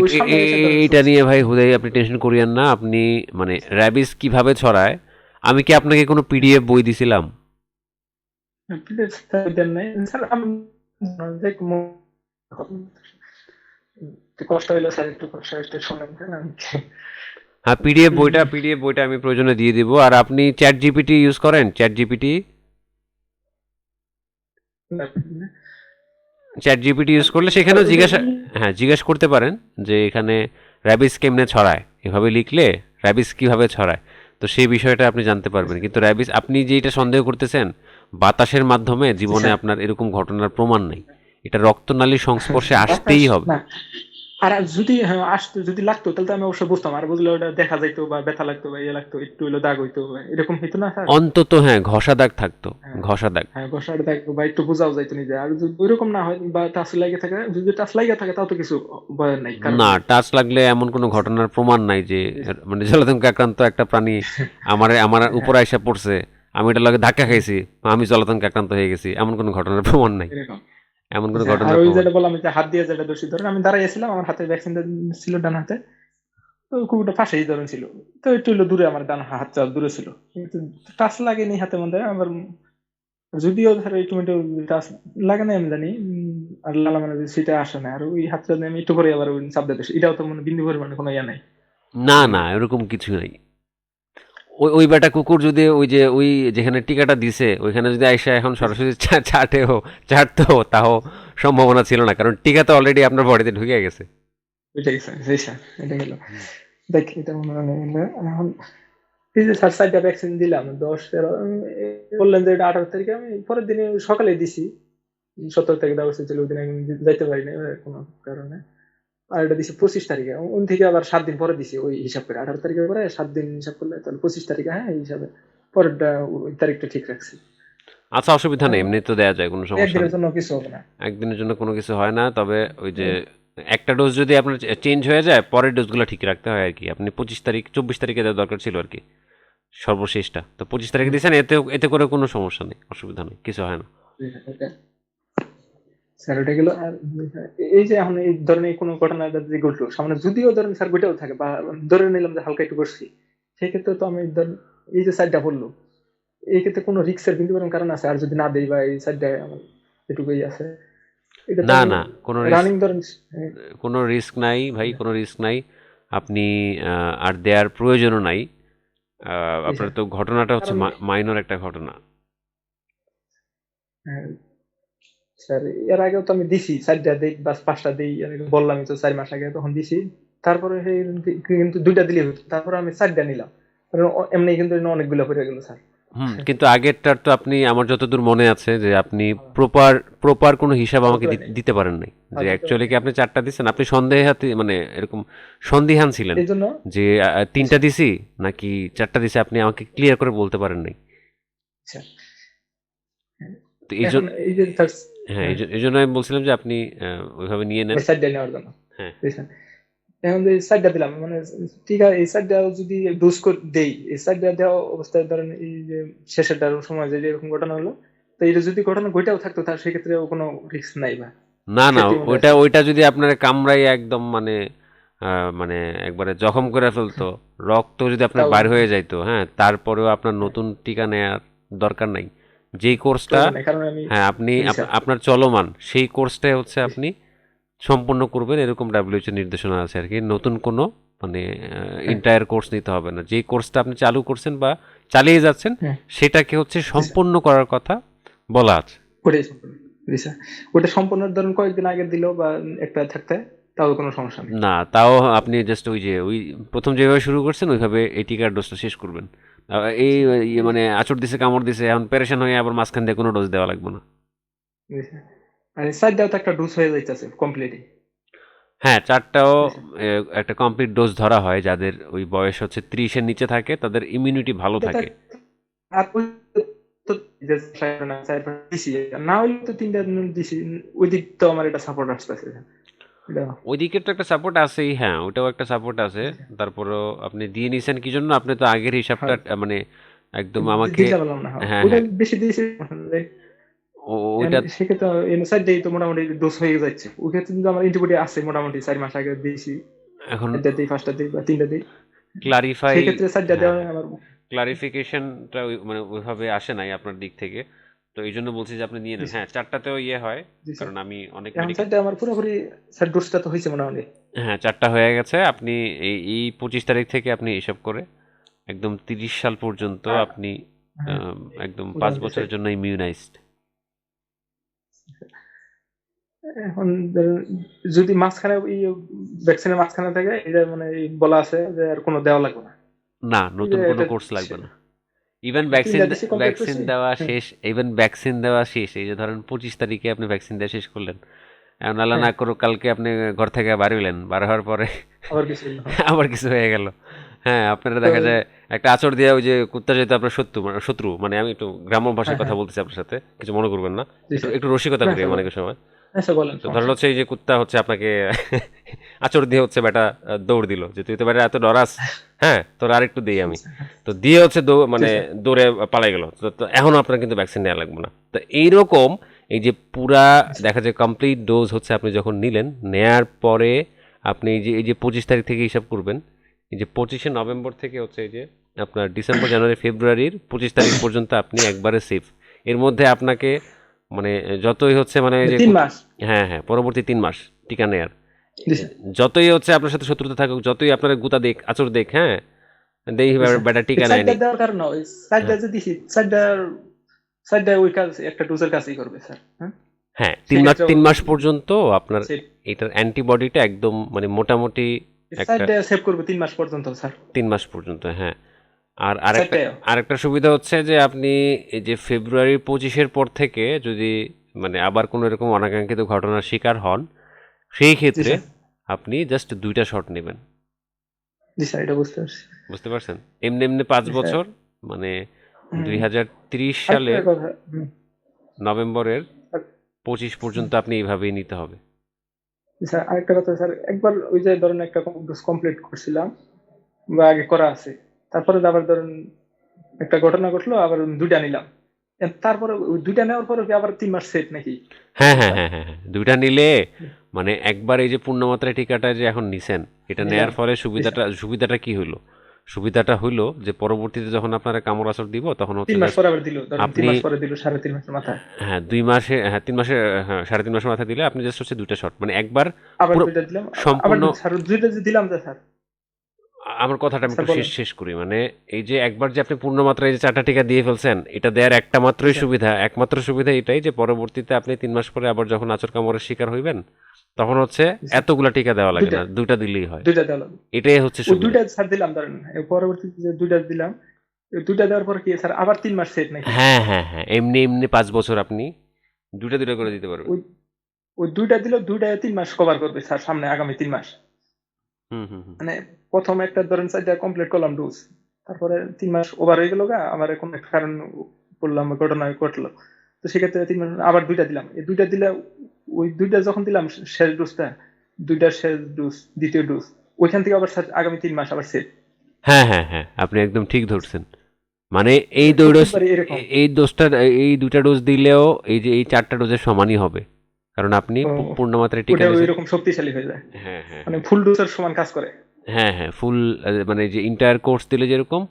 ওই সামনে এসে ধরেন এইটা চলছে। নিয়ে ভাই হুদাই আপনি টেনশন করিয়েন না। আপনি মানে র্যাবিস কিভাবে ছড়ায়, আমি কি আপনাকে কোনো পিডিএফ বই দিছিলাম? প্লিজ স্যার দেন নাই স্যার, আমি যে একটু কষ্ট হইলো স্যার, একটু কষ্ট একটু শোনেন স্যার আমি। হ্যাঁ, পিডিএফ বইটা আমি প্রয়োজনে দিয়ে দিব। আর আপনি চ্যাট জিপিটি ইউজ করেন? চ্যাট জিপিটি ইউজ করলে স্যার সেখানেও ওই যে জিজ্ঞাসা, হ্যাঁ জিজ্ঞেস করতে পারেন যে এখানে র্যাবিস কেমনে ছড়ায়, এভাবে লিখলে র্যাবিস কিভাবে ছড়ায়, তো সেই বিষয়টা আপনি জানতে পারবেন। কিন্তু র্যাবিস আপনি যেটা সন্দেহ করতেছেন বাতাসের মাধ্যমে, জি জীবনে স্যার। আপনার এরকম ঘটনার প্রমাণ নেই। এটা রক্তনালীর সংস্পর্শে বাতাস আসতেই হবে। না, আর যদি হ্যাঁ আসতো, যদি লাগতো তাহলে তো আমি অবশ্যই বুঝতাম, আর বুঝলে ওটা দেখা যাইতো বা ব্যথা লাগতো বা ইয়ে লাগতো, একটু হইলো দাগ হইতো বা এরকম হইতো না স্যার? অন্তত হ্যাঁ ঘষা দাগ থাকতো, হ্যাঁ, ঘষা দাগ। হ্যাঁ গোসাটা থাকতো বা একটু বোঝাও যাইতো নিজে, আর যদি ওইরকম না হয় বা টাচ লাগে থাকে, যদি টাচ লাগে থাকে তাও তো কিছু ভয়ের নাই, কারণ না, নাই। টাচ লাগলে এমন কোনো ঘটনার প্রমাণ নাই যে মানে জলাতঙ্কে আক্রান্ত একটা প্রাণী আমার আমার উপর হ্যাঁ আইসা পড়ছে, আমি এটার লগে ধাক্কা খাইছি, আমি জলাতঙ্কে আক্রান্ত হয়ে গেছি, এমন কোনো ঘটনার প্রমাণ নাই। এরকম। এমন কোনো আচ্ছা, আর ঘটনার ওই প্রমাণ। যেটা বললাম যে হাত দিয়ে যেটা দোষী, ধরেন আমি দাঁড়াইছিলাম, আমার হাতে ভ্যাকসিন ছিল ডান হাতে, তো কুকুরটা পাশেই ধরেন ছিল, তো একটু হলো দূরে, আমার ডান হাতটা দূরে ছিল, কিন্তু টাচ লাগেনি হাতের মধ্যে আমার, যদিও ধর একটু মিনিট টাচ লাগে না আমি জানি, আর লালা মানে সেটা আসে না, আর ওই হাতটা দিয়ে আমি একটু করে আবার ওই চাপ দিতে, এটাও তো মানে বিন্দু পরিমাণে কোনো ইয়া নাই, না মানে না, এরকম কিছু নাই। ওই ওই বেটা কুকুর যদি ওই যে ওই যেখানে টিকাটা দিছে ওইখানে যদি আইসা এখন সরাসরি চাটতেও তাও সম্ভাবনা ছিল না, কারণ টিকা তো অলরেডি আপনার বডিতে ঢুকে গেছে। ওইটাই স্যার, সেই স্যার এটা গেল। দেখ এটা মনে হয় না, এখন এই যে স্যার 4টা ভ্যাকসিন দিলাম, 10 13 বললেন যে এটা 18 তারিখে, আমি পরের দিনে সকালে দিছি, 17 তারিখে দেওয়া উচিত ছিল, ওই দিন আমি যাইতে পারি না কোনো কারণে, আর এটা দিছি 25 তারিখে, ওই থেকে আবার 7 দিন পরে দিছি, ওই হিসাব করে 18 তারিখের পরে 7 দিন হিসাব করলে তাহলে 25 তারিখে, হ্যাঁ এই হিসাবে পরেরটা, ওই তারিখটা ঠিক রাখছি। আচ্ছা, অসুবিধা নেই, এখন এমনি তো দেয়া যায়, কোনো সমস্যা একদিনের নেই। জন্য কিছু হবে না। একদিনের জন্য কোনো কিছু হয় না, তবে ওই যে একটা ডোজ যদি আপনার চেঞ্জ হয়ে যায় পরের ডোজগুলো ঠিক রাখতে হয় আর কি। আপনি 25 তারিখ 24 তারিখে দেওয়া দরকার ছিল আর কি, সর্বশেষটা তো 25 তারিখে দিয়েছেন, এতে এতে করে কোনো সমস্যা নেই, অসুবিধা নেই, কিছু হয় না। স্যার ওটা গেল, আর এই যে এখন এই ধরনের কোনো ঘটনা যে ঘটলো সামনে, যদিও ধরেন স্যার ঘটেও থাকে বা ধরে নিলাম যে হালকা একটু করছি, সেক্ষেত্রে তো আমি এই যে সাইডটা পড়লো, এই ক্ষেত্রে কোনো রিক্সের বিন্দু পরিমাণ কারণ আছে, আর যদি না দেই বা এই সাইডটা আমার এটুকুই আছে, এটা তো না আমি না, কোনো রিস্ক, রানিং ধরেন। কোনো রিস্ক নাই ভাই, কোনো রিস্ক নাই। আপনি আর দেওয়ার প্রয়োজনও নাই। জি আপনার স্যার, তো ঘটনাটা হচ্ছে কারণ মাইনর একটা ঘটনা। স্যার এর আগেও তো আমি দিছি 4টা দিই বা 5টা দিই, আমি বললামই তো 4 মাস আগে তখন দিছি, তারপরে সেই কিন্তু 2টা দিলে হতো, তারপরে আমি 4টা নিলাম, কারণ এমনি কিন্তু অনেকগুলো পড়ে গেল স্যার। হুম, কিন্তু আগেরটার তো আপনি, আমার যতদূর মনে আছে যে আপনি প্রপার প্রপার কোনো হিসাব ফলো আমাকে করে নেই, দিতে পারেন নাই, যে দিতে অ্যাকচুয়ালি পারি। কি আপনি 4টা দিচ্ছেন, আপনি সন্দেহাতে মানে এরকম সন্দিহান ছিলেন এই জন্য যে 3টা দিছি নাকি 4টা দিছি, আপনি আমাকে ক্লিয়ার করে বলতে পারেন নাই। আচ্ছা, তো এই এখন জন্য, এই যে স্যার, হ্যাঁ হ্যাঁ এই জন্য আমি বলছিলাম যে আপনি ওইভাবে নিয়ে নেন। ওই 4টা নেওয়ার জন্য হ্যাঁ। বুঝছেন। এখন যে 4টা দিলাম মানে, ঠিক আছে এই 4টা যদি ডোজ করে দেই, এই 4টা দেওয়া অবস্থায় ধরেন এই যে শেষেরটার সময় যে এরকম ঘটনা হলো, তো এটা যদি ঘটনা ঘটেও থাকতো তার সেক্ষেত্রে কোনো রিস্ক নাই বা না না, সেফটির মধ্যে ওইটা আছে। ওইটা যদি আপনার কামড়াই একদম মানে মানে একবারে জখম করে ফেলতো, রক্ত যদি আপনার তাও বাইর হয়ে যাইতো, হ্যাঁ তারপরেও আপনার নতুন টিকা নেওয়ার দরকার নাই। যেই কোর্সটা, প্রয়োজন নেই, কারণ আমি হ্যাঁ আপনি জি স্যার। আপনার চলমান সেই কোর্সটাই হচ্ছে আপনি সম্পূর্ণ করবেন, এরকম ডাব্লিউএইচও নির্দেশনা আছে আর কি। নতুন কোনো মানে হ্যাঁ ইন্টায়ার কোর্স নিতে হবে না, যেই কোর্সটা আপনি চালু করছেন বা চালিয়ে যাচ্ছেন হ্যাঁ সেটাকে হচ্ছে জি স্যার, সম্পূর্ণ করার কথা বলা আছে। ওটাই সম্পূর্ণ। জি স্যার, ওটা সম্পূর্ণ ধরুন কয়েকদিন আগে দিলেও বা একটা থাকতে, তাও কোনো সমস্যা নেই। না, তাও আপনি জাস্ট ওই যে ওই প্রথম যেভাবে শুরু করছেন ওইভাবে এই টিকার ডোজটা শেষ করবেন। এই ইয়ে মানে আঁচড় দিছে, কামড় দিছে, এখন পেরেশান হয়ে আবার মাঝখান দিয়ে কোনো ডোজ দেওয়া লাগবে না। জি স্যার, আর সাইড দেওয়া তো একটা ডোজ হয়ে যাইতেছে কমপ্লিটলি। হ্যাঁ, 4টাও জি স্যার, একটা কমপ্লিট ডোজ ধরা হয়, যাদের ওই বয়স হচ্ছে 30-এর নিচে থাকে তাদের ইমিউনিটি ভালো এটা তো থাকে। আর ওই তো যে না স্যার দিছি, না হইলে তো 3টা দিছি, ওই দিক তো আমার এটা সাপোর্ট আসতেছে এটা। ওই দিকের তো একটা সাপোর্ট আছেই, হ্যাঁ ওটাও একটা সাপোর্ট আছে। তারপরও আপনি দিয়ে নিছেন কি জন্য, আপনি তো আগের হিসাবটা হ্যাঁ মানে একদম আমাকে, দিতে পারলাম না, হ্যাঁ হ্যাঁ ওটা হ্যাঁ, বেশি দিয়েছি। ওইটা সেক্ষেত্রে সাইডটাই তো মোটামুটি ডোজ হয়ে যাচ্ছে। ওই ক্ষেত্রে কিন্তু আমার অ্যান্টিবডি আছে মোটামুটি 4 মাস আগে দিয়েছি। এখন 4টা দিই, 5টা দিই বা 3টা দিই। ক্লারিফাই, সেক্ষেত্রে 4টা হ্যাঁ দেওয়া হ্যাঁ, আমার। ক্লারিফিকেশনটা মানে ওইভাবে আসে নাই আপনার দিক থেকে, তো এই জন্য বলছি যে আপনি নিয়ে জি নেন। স্যার। হ্যাঁ, চারটাতেও ইয়ে হয়, জি স্যার। কারণ আমি অনেক এখন মেডিকেল, 4টা আমার পুরোপুরি স্যার ডোজটা তো হয়েছে মোটামুটি। হ্যাঁ চারটা হয়ে গেছে। আপনি এই 25 তারিখ থেকে আপনি হিসাব করে একদম 30 সাল পর্যন্ত আর আপনি হ্যাঁ, একদম পাঁচ মোটামুটি বছরের সেট। জন্য ইমিউনাইজড। এখন ধরেন যদি মাঝখানে ভ্যাকসিনের মাঝখানে থাকে, এটা মানে বলা আছে যে আর কোনো দেওয়া লাগবে না। না, এই নতুন যে কোনো এটা কোর্স লাগবে না। ইভেন 3টা দিছি কমপ্লিট ভ্যাকসিন করছি। দেওয়া হ্যাঁ, শেষ, ইভেন ভ্যাকসিন দেওয়া শেষ, এই যে ধরেন 25 তারিখে আপনি ভ্যাকসিন দেওয়া শেষ করলেন, এখন আল্লাহ হ্যাঁ, না করুক কালকে আপনি ঘর থেকে বার হইলেন, বার হওয়ার পরে আবার কিছু হলো, হ্যাঁ। আবার কিছু হয়ে গেল। হ্যাঁ, আপনারা তো দেখা যায় একটা আঁচড় দিয়ে, ওই যে কুত্তা যেহেতু আপনার শত্রু, মানে আমি একটু গ্রাম্য ভাষায় হ্যাঁ, কথা হ্যাঁ। বলতেছি আপনার সাথে, কিছু মনে করবেন না, জি একটু স্যার। একটু রসিকতা না করি স্যার, আমি বলেন। অনেক সময়। হ্যাঁ স্যার, বলেন, তো ধরেন সমস্যা নেই। হচ্ছে এই যে কুত্তা হচ্ছে আপনাকে আঁচড় দিয়ে হচ্ছে বেটা দৌড় দিল যে তুই তো বেটা এত ডরাস, হ্যাঁ তোর আরেকটু দিই জি আমি, স্যার, হ্যাঁ। তো দিয়ে হচ্ছে জি মানে স্যার। দৌড়ে পালাই গেল। তো এখন আপনার কিন্তু ভ্যাকসিন নেওয়া লাগবে না। তো এইরকম এই যে পুরা জি স্যার। দেখা যায় কমপ্লিট ডোজ হচ্ছে আপনি যখন নিলেন, নেয়ার পরে আপনি এই যে 25 তারিখ থেকে হিসাব করবেন, এই যে 25শে নভেম্বর থেকে হচ্ছে এই যে আপনার ডিসেম্বর জানুয়ারি ফেব্রুয়ারির 25 তারিখ পর্যন্ত আপনি একবারে সেফ। এর মধ্যে আপনাকে মানে যতই হচ্ছে মানে এই যে 3 মাস। হ্যাঁ হ্যাঁ, পরবর্তী 3 মাস টিকা নেয়ার, জি স্যার। যতই হচ্ছে আপনার সাথে শত্রুতা থাকুক, যতই আপনার গুতা দেখ আচর দেখ, হ্যাঁ দেই জি স্যার। বেটা এই টিকা 4টা নেয়নি। দেওয়ার কারণ ওই 4টা হ্যাঁ যে দিছি, 4টা ওই কাজ একটা ডোজের কাজই করবে স্যার। হ্যাঁ। হ্যাঁ, 3 মাস, সেক্ষেত্রে 3 মাস পর্যন্ত আপনার সেফ। এটার অ্যান্টিবডিটা একদম মানে মোটামুটি একটা 4টা সেভ করবে 3 মাস পর্যন্ত স্যার। 3 মাস পর্যন্ত, হ্যাঁ। আর আরেকটা 4টায়। আরেকটা সুবিধা হচ্ছে যে আপনি এই যে ফেব্রুয়ারি 25-এর পর থেকে যদি মানে আবার কোনো এরকম অনাকাঙ্ক্ষিত ঘটনার শিকার হন, সেই জি ক্ষেত্রে স্যার। আপনি জাস্ট 2টা শট নেবেন। জি স্যার, এটা বুঝতে পারছি। বুঝতে পারছেন? এমনি এমনি 5 জি স্যার। বছর মানে হুম। 2030 আরেকটা সালের কথা। হুম। নভেম্বরের আর- 25 হুম। পর্যন্ত আপনি এইভাবেই নিতে হবে। জি স্যার, আরেকটা কথা স্যার, একবার ওই যে ধরেন একটা কোর্স কমপ্লিট করছিলাম বা আগে করা আছে, তারপরে আবার ধরেন একটা ঘটনা ঘটলো, আবার 2টা নিলাম। তারপরে ওই 2টা নেওয়ার পরে কি আবার 3 মাস সেট নাকি হ্যাঁ হ্যাঁ স্যার? হ্যাঁ হ্যাঁ হ্যাঁ, 2টা নিলে মানে একবার এই যে পূর্ণমাত্রায় টিকাটা যে এখন নিছেন, এটা নেয়ার নিলাম। ফলে জি স্যার। সুবিধাটা কি হইলো? সুবিধাটা হইলো যে পরবর্তীতে যখন আপনারা কামড় আঁচড় দিব তখন হচ্ছে 3 মাস জাস্ট পরে আবার দিল, ধরেন তিন আপনি মাস পরে দিল, 3.5 মাসের মাথায় হ্যাঁ 2 মাসে, হ্যাঁ 3 মাসে, হ্যাঁ 3.5 মাসের মাথায় দিলে আপনি জাস্ট হচ্ছে 2টা শট মানে একবার আবার পুরো 2টা দিলাম। আবার সম্পূর্ণ। স্যার 2টা যে দিলাম যে স্যার। আমার কথাটা আমি স্যার একটু শেষ বলেন। শেষ করি, মানে এই যে একবার যে আপনি পূর্ণ মাত্রায় যে 4টা টিকা দিয়ে ফেলছেন, এটা দেওয়ার একটা জি মাত্রই স্যার। সুবিধা, একমাত্র সুবিধা এটাই যে পরবর্তীতে আপনি 3 মাস পরে আবার যখন আচর কামড়ের শিকার হইবেন, তখন হচ্ছে জি স্যার। এতগুলা টিকা দেওয়া লাগে 2টা না, 2টা দিলেই হয়। 2টা দিলাম। এটাই হচ্ছে ওই সুবিধা। 2টা স্যার দিলাম, ধরেন পরবর্তীতে যে 2টা দিলাম, ওই 2টা দেওয়ার পর কি স্যার আবার 3 মাস সেট নাকি? হ্যাঁ হ্যাঁ হ্যাঁ, এমনি এমনি 5 বছর আপনি 2টা করে দিতে পারবেন। ওই ওই 2টা দিল, 2টায় 3 মাস কভার করবে স্যার, সামনে আগামী 3 মাস। হুম হুম হুম। মানে প্রথম একটা ধরেন 4টা কমপ্লিট করলাম ডোজ, তারপরে 3 মাস ওভার হয়ে গেল গা, আমার এখন একটা কারণ বললাম ঘটনা ঘটলো, তো সেক্ষেত্রে 3 মাস আবার 2টা দিলাম। এই 2টা দিলে ওই 2টা যখন দিলাম শেষ ডোজটা, 2টার শেষ ডোজ, দ্বিতীয় ডোজ, ওইখান থেকে আবার স্যার আগামী 3 মাস আবার সেট। হ্যাঁ হ্যাঁ হ্যাঁ, আপনি একদম ঠিক ধরছেন। মানে এই দুই ডোজ, প্রত্যেকবার এরকম। এই ডোজটা, এই 2টা ডোজ দিলেও এই যে এই 4টা ডোজের সমানই হবে, কারণ আপনি ও, পূর্ণমাত্রায় টিকা ওটা ওই নিয়েছেন। রকম শক্তিশালী হয়ে যায়, হ্যাঁ হ্যাঁ মানে হ্যাঁ ফুল ডোজের সমান কাজ করে। হ্যাঁ হ্যাঁ, ফুল মানে যে ইন্টায়ার কোর্স দিলে যেরকম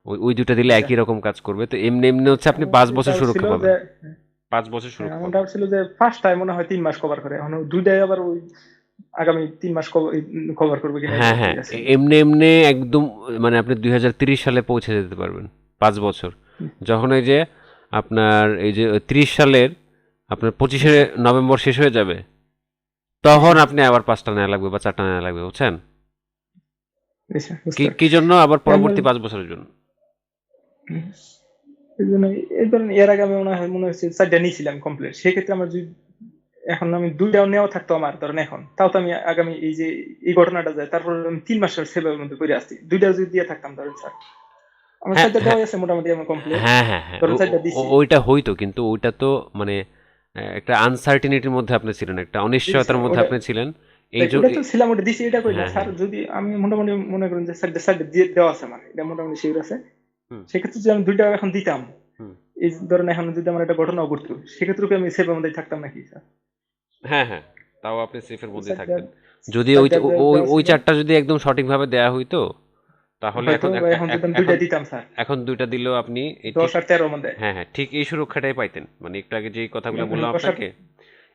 ওই ওই 2টা দিলে জি স্যার। একই রকম কাজ করবে। তো এমনি এমনি হচ্ছে আপনি আমার 5 বছর ডাউট ছিল সুরক্ষা যে, পাবেন, 5 বছর সুরক্ষা আমার পাবেন। ডাউট ছিল যে ফার্স্ট টাইম মনে হয় 3 মাস কভার করে, এখন 2টাই আবার ওই আগামী 3 মাস কভার করবে কিনা এটা হ্যাঁ একটা হ্যাঁ, আছে। এমনি এমনি একদম মানে আপনি 2030 সালে পৌঁছে যেতে পারবেন 5 বছর। যখন এই যে আপনার এই যে 30 সালের আপনার জি 25শে স্যার। নভেম্বর শেষ হয়ে যাবে, জি তখন স্যার। আপনি আবার 5টা নেওয়া লাগবে বা 4টা নেওয়া লাগবে, বুঝছেন? জি স্যার, কি বুঝতে কি পারছি। জন্য? আবার এমন পরবর্তী 5 বছরের জন্য। এই জন্য এই ধরেন এর আগে আমি মনে হচ্ছে 4টা নিয়েছিলাম কমপ্লিট, সেক্ষেত্রে আমার যদি এখন আমি 2টাও নেওয়া থাকতো আমার ধরেন এখন, তাও তো আমি আগামী এই যে এই ঘটনাটা যায়, তারপর আমি 3 মাসের সেবার মধ্যে করে আসছি, 2টা যদি দিয়ে থাকতাম ধরেন স্যার, আমার হ্যাঁ 4টা হ্যাঁ দেওয়াই আছে মোটামুটি আমার কমপ্লিট। হ্যাঁ হ্যাঁ হ্যাঁ, ধরেন 4টা দিছি। ওইটা হইতো, কিন্তু ওইটা তো মানে একটা আনসার্টিনিটির মধ্যে আপনি ছিলেন, একটা জি অনিশ্চয়তার স্যার, মধ্যে ওটা আপনি ছিলেন। এই তাই যে ওটা তো ছিলাম, ওটা দিছি, এটা কই না হ্যাঁ স্যার, হ্যাঁ। যদি আমি মোটামুটি মনে করেন যে 4টা দিয়ে দেওয়া আছে আমার, এটা মোটামুটি শিওর আছে। হুম সেক্ষেত্রে যদি আমি 2টা এখন দিতাম, হুম এই ধরেন এখন যদি আমার একটা ঘটনা ঘটতো সেক্ষেত্রে কি আমি সেফের মধ্যেই থাকতাম নাকি স্যার? হ্যাঁ হ্যাঁ, তাও আপনি সেফের মধ্যেই চারটা থাকতেন যদি ওই চারটা ওই দেওয়া ওই ছিল, চারটা যদি একদম সঠিকভাবে দেয়া হইতো, তাহলে হয়তো এখন বা এখন যদি আমি দুইটা এখন দিতাম স্যার, এখন দুইটা দিলেও আপনি এই ঠিক 10 আর 13 মধ্যে। হ্যাঁ হ্যাঁ ঠিক এই সুরক্ষাটাই পাইতেন, মানে একটু আগে যেই কথাগুলো বললাম 10 আর আপনাকে,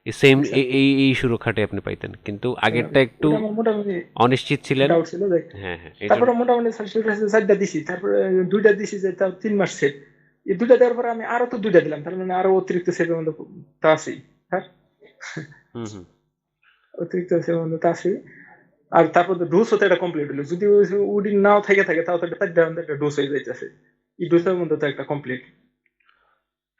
এই সেম জি স্যার। এই সুরক্ষাটাই আপনি পাইতেন, কিন্তু আগেরটা একটু ওটা আমার মোটামুটি অনিশ্চিত ছিলেন। ডাউট ছিল যে, হ্যাঁ হ্যাঁ, এই জন্য। তারপরে মোটামুটি স্যার চারটা দিছি, তারপরে দুইটা দিছি যে তাও 3 মাস সেভ। এই দুইটা দেওয়ার পরে আমি আরো তো দুইটা দিলাম, তার মানে আরো অতিরিক্ত সেভের মধ্যে তা আছেই স্যার, হুম হুম। অতিরিক্ত সেভের মধ্যে তা আছেই। আর তারপর তো ডোজ হতে এটা কমপ্লিট হলো, যদি উডি নাও থাকে তাও তো একটা ডোজ হয়ে যাইতেছে, এই ডোজের মধ্যে তো একটা কমপ্লিট।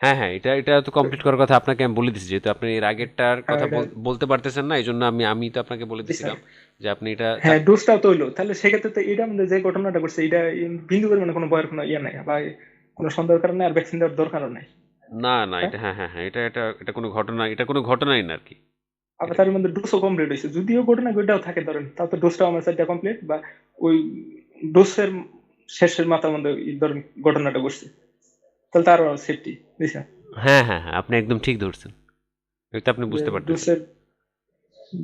হ্যাঁ হ্যাঁ, এটা এটা তো কমপ্লিট করার কথা আপনাকে আমি বলে দিচ্ছি, যেহেতু আপনি এর আগেরটার কথা এটা বলতে পারতেছেন না, এই জন্য আমি তো আপনাকে বলে জি স্যার। দিছিলাম যে আপনি এটা হ্যাঁ ডোজটাও তো হইলো, তাহলে সেক্ষেত্রে তো এটার মধ্যে যে ঘটনাটা ঘটছে এটা বিন্দু পরিমাণে কোনো ভয়ের কোনো ইয়ে নাই বা কোনো সন্দেহের কারণে আর ভ্যাকসিন দেওয়ার দরকারও নাই। না না, হ্যাঁ? এটা হ্যাঁ হ্যাঁ হ্যাঁ, এটা এটা এটা কোনো ঘটনা, এটা কোনো ঘটনাই না আর কি। আবার এটা তার মধ্যে ডোজও কমপ্লিট হয়েছে, যদিও ঘটনা ওইটাও থাকে ধরেন, তাও তো ডোজটাও আমার সাইডটা কমপ্লিট, বা ওই ডোজের শেষের মাথার মধ্যে ধরেন ঘটনাটা ঘটছে, তাহলে তারও সেফটি বুঝছেন, হ্যাঁ হ্যাঁ হ্যাঁ, আপনি একদম ঠিক ধরছেন, এটা আপনি যে বুঝতে পারতেছেন। ডোজের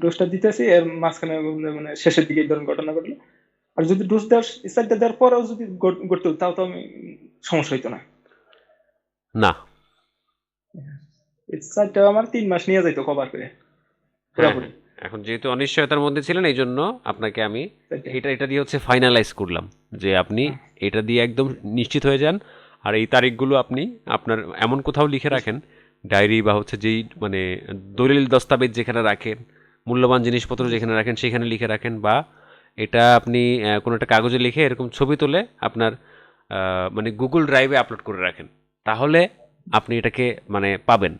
ডোজটা দিতেছি এর মাঝখানে মানে শেষের দিকে এই ধরনের ঘটনা ঘটলো। আর যদি ডোজ দেওয়ার স্টার্টটা দেওয়ার পরেও যদি ঘটতো তাও তো আমি সমস্যা হইতো না। না। স্টার্টটা আমার 3 মাস নিয়ে যাইতো কভার করে হ্যাঁ পুরোপুরি। হ্যাঁ, এখন যেহেতু অনিশ্চয়তার মধ্যে ছিলেন, এই জন্য আপনাকে আমি সেটাই। এটা এটা দিয়ে হচ্ছে ফাইনালাইজ করলাম যে আপনি হ্যাঁ, এটা দিয়ে একদম নিশ্চিত হয়ে যান। আর এই তারিখগুলো আপনি আপনার এমন কোথাও লিখে রাখেন, ডায়েরি বা হচ্ছে যেই মানে দলিল দস্তাবেজ যেখানে রাখেন, মূল্যবান জিনিসপত্র যেখানে রাখেন সেখানে লিখে রাখেন, বা এটা আপনি কোনো একটা কাগজে লিখে এরকম ছবি তুলে আপনার মানে গুগল ড্রাইভে আপলোড করে রাখেন, তাহলে আপনি এটাকে মানে পাবেন।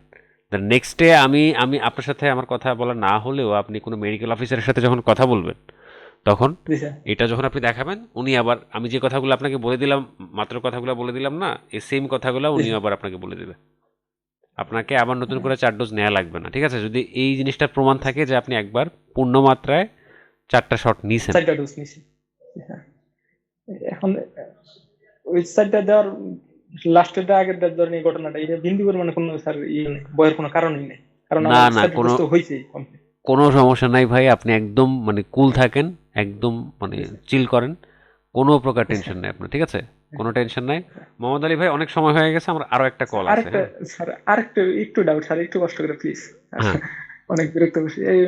নেক্সট ডে আমি আমি আপনার সাথে আমার কথা বলা না হলেও আপনি কোনো মেডিকেল অফিসারের সাথে যখন কথা বলবেন, তখন জি স্যার। এটা যখন আপনি দেখাবেন, উনি আবার আমি যে কথাগুলো আপনাকে বলে দিলাম, মাত্র কথাগুলো বলে দিলাম না, এই সেম কথাগুলো জি উনি স্যার। আবার আপনাকে বলে দেবে। আপনাকে আবার নতুন করে 4 ডোজ নেওয়া লাগবে না, ঠিক আছে, যদি এই জিনিসটার প্রমাণ থাকে যে আপনি একবার পূর্ণ মাত্রায় 4টা শট নিছেন। 4টা ডোজ নিছি। জি স্যার। এখন ওই 4টা দেওয়ার লাস্টেরটা আগেরটা ধরেন এই ঘটনাটা এটা বিন্দু পরিমাণে কোনো স্যার ইয়ে নেই, ভয়ের কোনো কারণই নেই, কারণ না আমার না, 4টা কোনো ডোজ তো হয়েছেই কমপ্লিট। কোনো সমস্যা নাই ভাই, আপনি একদম মানে কুল থাকেন, একদম মানে জি স্যার। চিল করেন, কোনো প্রকার জি স্যার। টেনশন নেই আপনার, ঠিক আছে, কোনো টেনশন নাই। মোহাম্মদ আলী ভাই, অনেক সময় হয়ে গেছে, আমার আরও একটা স্যার কল আছে। আরেকটা, হ্যাঁ স্যার আরেকটু একটু ডাউট স্যার, একটু কষ্ট করে প্লিজ। হ্যাঁ অনেক বিরক্ত করছি এই,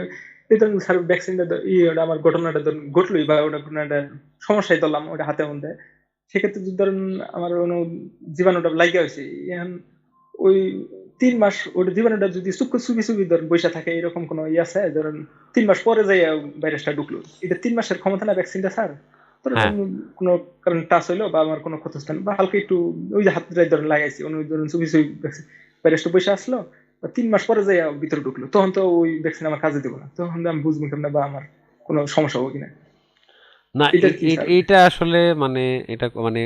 এই ধরুন স্যার ভ্যাকসিনটা ওটা আমার ঘটনাটা ধরুন ঘটলোই বা ওটা ঘটনাটা সমস্যায় ধরলাম ওটা হাতের মধ্যে, সেক্ষেত্রে যদি ধরুন আমার কোনো জীবাণুটা লাগিয়ে হয়েছে, এখন ওই 3 মাস ওটা জীবাণুটা যদি চুপি চুপি ধরুন বৈশা থাকে, এরকম কোনো ইয়ে আছে ধরুন 3 মাস পরে যাই ভাইরাসটা ঢুকলো, এটা 3 মাসের ক্ষমতা না ভ্যাকসিনটা স্যার? ধরুন হ্যাঁ। কোনো কারণ টাচ হইলো বা আমার কোনো ক্ষতস্থান বা হালকা একটু ওই যে হাতটাই ধরুন লাগাইছি, অন্য ধরুন চুপি চুপি ভাইরাসটা বৈশা আসলো, বা 3 মাস পরে যাই ভিতরে ঢুকলো, তখন তো ওই ভ্যাকসিন আমার কাজে দেবো না, তখন তো আমি বুঝবো কেমন বা আমার কোনো সমস্যা হবে কিনা, না, এটার কি স্যার? এইটা আসলে মানে এটা মানে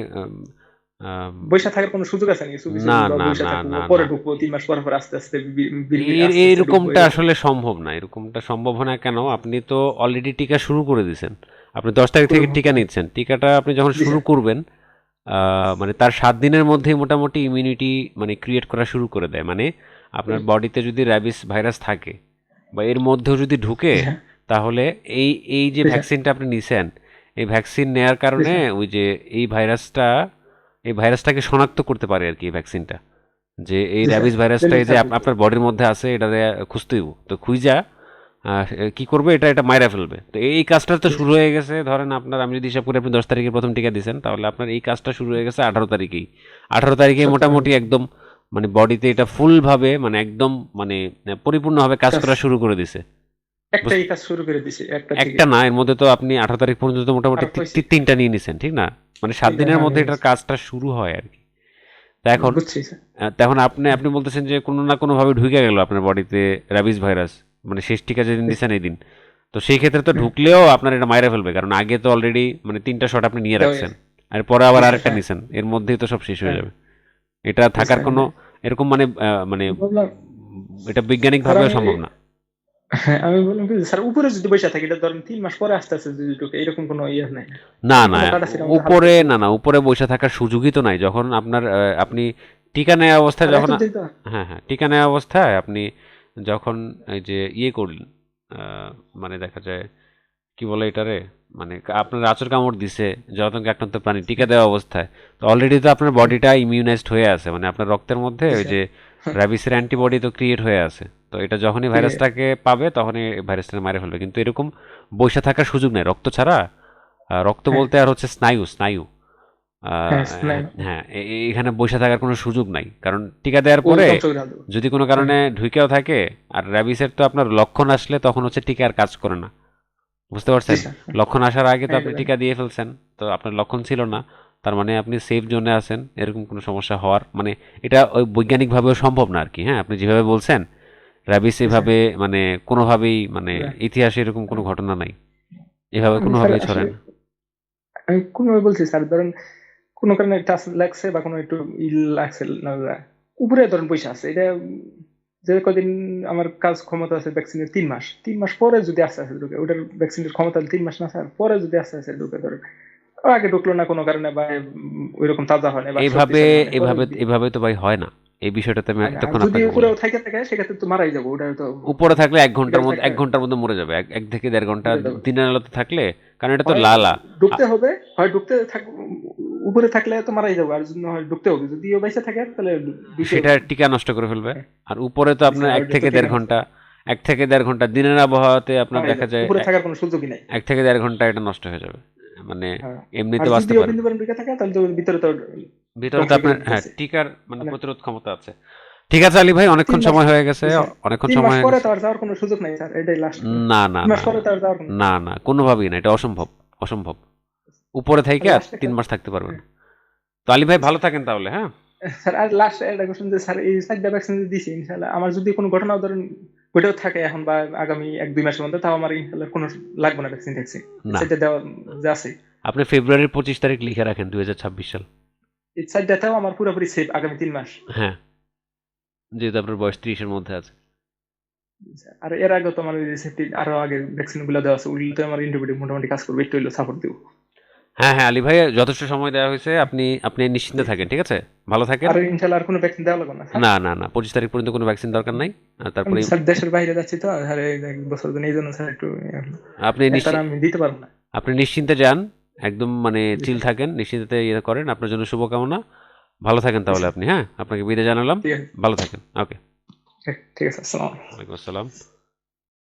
আম, বৈশা থাকার কোনো সুযোগ আছে নাকি, চুপি না চুপি বা না বৈশা না থাকবো না পরে না, ঢুকবো 3 মাস পরে পরে আস্তে আস্তে আস্তে আস্তে ঢুকবো এরকমটা এরকম? আসলে সম্ভব না, এরকমটা সম্ভব না কেন, আপনি তো অলরেডি টিকা শুরু করে দিয়েছেন, আপনি 10 তারিখ থেকে টিকা নিচ্ছেন, টিকাটা আপনি যখন জি শুরু স্যার। করবেন, মানে তার 7 দিনের মধ্যেই মোটামুটি ইমিউনিটি মানে ক্রিয়েট করা শুরু করে দেয়, মানে আপনার বডিতে যদি র্যাবিস ভাইরাস থাকে বা এর মধ্যেও যদি ঢুকে, জি স্যার। তাহলে এই এই যে জি স্যার। ভ্যাকসিনটা আপনি নিছেন, এই ভ্যাকসিন নেয়ার জি কারণে স্যার। ওই যে এই ভাইরাসটা, এই ভাইরাসটাকে শনাক্ত করতে পারে আর কি এই ভ্যাকসিনটা, যে এই জি স্যার। র্যাবিস ভাইরাসটা জানি এই যে স্যার। আপনার বডির মধ্যে আছে, এটা খুঁজতে হইব, তো খুঁজা কি করবে, এটা এটা মাইরা ফেলবে। তো এই কাজটা তো জি শুরু হয়ে গেছে, ধরেন আপনার আমি যদি হিসাব করি আপনি 10 তারিখে প্রথম টিকা দিয়েছেন, তাহলে আপনার এই কাজটা শুরু হয়ে গেছে 18 তারিখেই। 18 তারিখে সপ্তাহ মোটামুটি একদম মানে বডিতে এটা ফুলভাবে মানে একদম মানে পরিপূর্ণভাবে কাজ কাজ করা শুরু করে দিছে। একটাই কাজ শুরু করে দিছে একটা থেকে। একটা না, এর মধ্যে তো আপনি 18 তারিখ পর্যন্ত মোটামুটি আর হয়েছে 3টা নিয়ে নিছেন, ঠিক না, মানে 7 দিনের হ্যাঁ মধ্যে নিয়ে এটার নিছি। কাজটা শুরু হয় আর কি। তা এখন বুঝছি স্যার। তখন আপনি আপনি বলতেছেন যে কোনো না কোনোভাবে ঢুকে গেল আপনার বডিতে র্যাবিস ভাইরাস, মানে শেষ টিকা যেদিন জি দিচ্ছেন এই দিন, তো সেই ক্ষেত্রে তো ঢুকলেও আপনার এটা মাইরা ফেলবে, কারণ আগে তো অলরেডি মানে 3টা শট আপনি নিয়ে স্যার। রাখছেন, আর পরে আবার জি স্যার। আরেকটা হ্যাঁ। নিছেন, এর মধ্যেই তো সব শেষ হয়ে হ্যাঁ। যাবে। এটা জি থাকার স্যার। কোনো হ্যাঁ। এরকম মানে মানে বললাম এটা স্যার বৈজ্ঞানিকভাবেও আমি, সম্ভব না। হ্যাঁ আমি বললাম কি স্যার উপরে যদি বসে থাকি এটা ধরেন 3 মাস পরে আস্তে আস্তে যদি ঢুকে এরকম কোনো ইয়ে নাই না না, কোনো কাটা ছিল আমাদের হালকা উপরে একটু। না না, উপরে বসে থাকার সুযোগই তো নাই, যখন আপনার আপনি টিকা নেওয়া অবস্থায় আর যখন এতদিন তো হ্যাঁ হ্যাঁ টিকা নেওয়া অবস্থায় আপনি যখন এই যে ইয়ে করলেন, মানে দেখা যায় কি বলে এটারে, মানে আপনার আচর কামড় দিছে জলাতঙ্কে আক্রান্ত প্রাণী টিকা দেওয়া অবস্থায়, তো অলরেডি তো আপনার বডিটা ইমিউনাইজড হয়ে আছে, মানে আপনার রক্তের মধ্যে ওই যে র্যাবিসের অ্যান্টিবডি তো ক্রিয়েট হয়ে আছে। তো এটা যখনই ভাইরাসটাকে পাবে তখনই ভাইরাসটাকে মারে ফেলবে, কিন্তু এরকম বসে থাকার সুযোগ নেই রক্ত ছাড়া। রক্ত হ্যাঁ বলতে আর হচ্ছে স্নায়ু স্নায়ু। হ্যাঁ নাই, হ্যাঁ এখানে বসে থাকার কোনো সুযোগ নাই, কারণ টিকা দেওয়ার ওই পরে যন্ত্রগুলো দেবো। যদি কোনো হ্যাঁ কারণে ঢুকেও থাকে, আর র্যাবিসের তো আপনার লক্ষণ আসলে তখন হচ্ছে টিকা আর কাজ করে না, বুঝতে জি পারছেন? স্যার। লক্ষণ আসার আগে তো হ্যাঁ আপনি এটা জানি। টিকা দিয়ে ফেলছেন, তো আপনার লক্ষণ ছিল না, তার মানে আপনি সেফ জোনে আছেন, এরকম কোনো সমস্যা হওয়ার মানে এটা ওই বৈজ্ঞানিকভাবেও সম্ভব না আর কি। হ্যাঁ, আপনি যেভাবে বলছেন র্যাবিস জি স্যার। এভাবে মানে কোনোভাবেই মানে না, ইতিহাসে এরকম কোনো ঘটনা নাই, এভাবে আমি স্যার কোনোভাবেই ছড়ায় আসলে না। আমি কোনোভাবে বলছি স্যার, ধরেন কোনো কারণে টাচ লাগছে বা কোনো একটু লাগছে না, উপরে ধরেন পয়সা আছে এটা, যে কদিন আমার কাজ ক্ষমতা আছে ভ্যাকসিনের 3 মাস, 3 মাস পরে যদি আস্তে আস্তে ঢুকে ওটার ভ্যাকসিনের ক্ষমতা 3 মাস না স্যার, পরে যদি আস্তে আস্তে ঢুকে ধরেন আগে ঢুকলো না কোনো কারণে বা ওইরকম তাজা হয় না বা এইভাবে শক্তিশালী হয় না, পরে এভাবে যদি এভাবে তো ভাই হয় না, এই বিষয়টাতে আমি হয় না, আর এতক্ষণ যদি আপনাকে বললাম। উপরেও থাকে থাকে সেক্ষেত্রে তো মারাই যাবো, ওটা তো উপরে থাকলে এটা তো একটা 1 ঘন্টার মধ্যে মরে যাবে, এক থেকে 1.5 ঘন্টা মরে যাবে। দিনের আলোতে থাকলে, কারণ এটা তো হয় লালা। ঢুকতে হবে, হয় ঢুকতে থাক, উপরে থাকলে তো মারাই যাবো, আর যদি না হয় ঢুকতে হবে, যদি ও বাইসা থাকে তাহলে ঢুকে। সেটা টিকা নষ্ট করে ফেলবে। আর উপরে তো জি আপনার স্যার, এক ওটা থেকে তো ঠিক দেড় আছে, ঘন্টা 1 থেকে 1.5 ঘন্টা দিনের আবহাওয়াতে আপনার মারাই দেখা যাবে, যায় উপরে থাকার কোনো সুযোগই নাই। 1 থেকে 1.5 ঘন্টা এটা নষ্ট হয়ে যাবে, মানে হ্যাঁ, আর এমনিতে যদি বাঁচতে ও পারেন। বিন্দু ঢুকে থাকে তাহলে তো ওর ভিতরে তো ভিতরে তো ধ্বংস করে আপনার হ্যাঁ দিতেছে। টিকার মানে মানে প্রতিরোধ ক্ষমতা আছে। ঠিক আছে আলী ভাই, তিন অনেকক্ষণ মাস সময় হয়ে গেছে, জি স্যার, অনেকক্ষণ 3 মাস সময় হয়ে পরে গেছে। তো আর যাওয়ার কোনো সুযোগ নাই স্যার, এটাই লাস্ট। না না 3 মাস না পরে তো আর যাওয়ার কোনো, না না কোনোভাবেই না, এটা অসম্ভব, অসম্ভব। উপরে থেকে আর লাস্ট একটা 3 মাস থাকতে পারবেন। তো আলী ভাই ভালো থাকেন তাহলে, হ্যাঁ। স্যার, আর লাস্ট একটা কোশ্চেন যে স্যার এই 4টা ভ্যাকসিন দিছি ইনশাআল্লাহ, আমার যদি কোনো ঘটনা ধরেন ওইটাও থাকে এখন বা আগামী 1-2 মাসের মধ্যে, তাও আমার ইনশাআল্লাহ কোনো লাগবে না ভ্যাকসিন ট্যাকসিন, না, সেটা দেওয়া যে আছে আপনি ফেব্রুয়ারির 25 তারিখ লিখে রাখেন 2026 সাল। এই 4টাতেও আমার পুরোপুরি সেফ আগামী 3 মাস। হ্যাঁ, যেহেতু আপনার বয়স 30-এর মধ্যে আছে। আর এর আগে তো আমার ওই সেফটি আরো আগে ভ্যাকসিন গুলো দেওয়া আছে, ওগুলো তো আমার ইন্ডিভিডুয়াল মোটামুটি কাজ করবে, একটু হইলেও সাপোর্ট দিব। হ্যাঁ হ্যাঁ আলী ভাই, যথেষ্ট সময় দেওয়া হয়েছে, আপনি আপনি নিশ্চিন্তে থাকেন, ঠিক আছে। ভালো থাকেন। আর ইনশাআল্লাহ আর কোনো ভ্যাকসিন দেওয়া লাগবে না স্যার। না না না 25 তারিখ পর্যন্ত কোনো ভ্যাকসিন দরকার নাই। আর আমি তারপরে স্যার দেশের বাইরে যাচ্ছি তো স্যার, এই 1 বছর জন্য, এই জন্য স্যার একটু আপনি স্যার আমি দিতে পারবো না। আপনি নিশ্চিন্তে যান, একদম মানে জি চিল স্যার। থাকেন, নিশ্চিন্তে ইয়ে করেন, আপনার জন্য শুভকামনা। ভালো থাকেন জি তাহলে স্যার। আপনি, হ্যাঁ আপনাকে বিদায় জানালাম। ঠিক আছে, ভালো থাকেন, ওকে। ঠিক আছে, আসসালামু আলাইকুম। ওয়ালাইকুম আসসালাম।